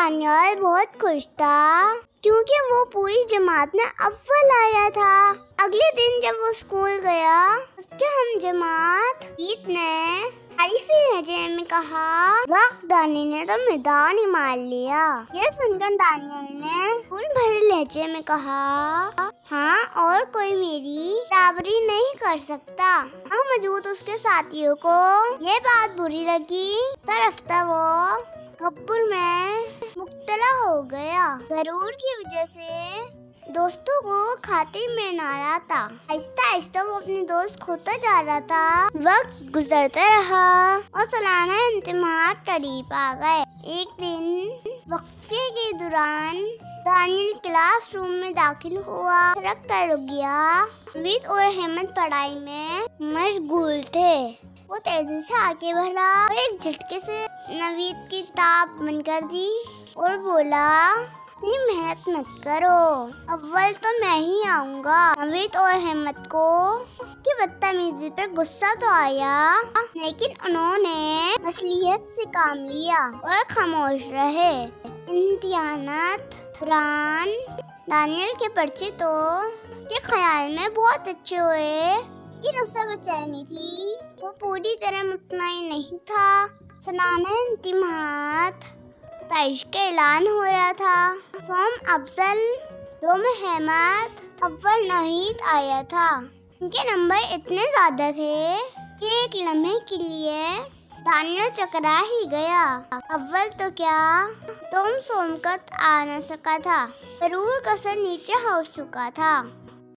Daniel बहुत खुश था क्योंकि वो पूरी जमात में अव्वल आया था। अगले दिन जब वो स्कूल गया, उसके हम जमात ईद ने तारीफी लहजे में कहा, वाह दानियल ने तो मैदान ही मार लिया। ये सुनकर दानियल ने फूल भरे लहजे में कहा, हाँ और कोई मेरी बराबरी नहीं कर सकता। वहाँ मौजूद उसके साथियों को ये बात बुरी लगी। तरफ्ता वो कब्र में मुब्तला हो गया। गरूर की वजह से दोस्तों को खातिर में नारा था। आहिस्ता आहिस्ता वो अपने दोस्त खोता जा रहा था। वक्त गुजरता रहा और सालाना इम्तिहान करीब आ गए। एक दिन वक्फे के दौरान दानियल क्लासरूम में दाखिल हुआ, रख कर रुक गया। नवीद और अहमद पढ़ाई में मशगूल थे। वो तेजी से आगे बढ़ा और एक झटके से नवीद की किताब बंद कर दी और बोला, इतनी मेहनत मत करो, अव्वल तो मैं ही आऊंगा। नवीद और अहमद को की बदतमीजी पर गुस्सा तो आया, लेकिन उन्होंने मसलियत से काम लिया और खामोश रहे। इम्तिहानात दौरान दानियल के पर्चे तो के ख्याल में बहुत अच्छे हुए, लेकिन उससे बेचैनी थी। वो पूरी तरह मुतमईन नहीं था। सालाना इम्तिहानात तारीख का ऐलान हो रहा था। सोम अफजल, दोम अहमद, अव्वल नवीद आया था। उनके नंबर इतने ज्यादा थे कि एक लम्हे के लिए दानियल चकरा ही गया। अव्वल तो क्या, तुम सोम तक आ न सका था। जरूर कसर नीचे हो चुका था।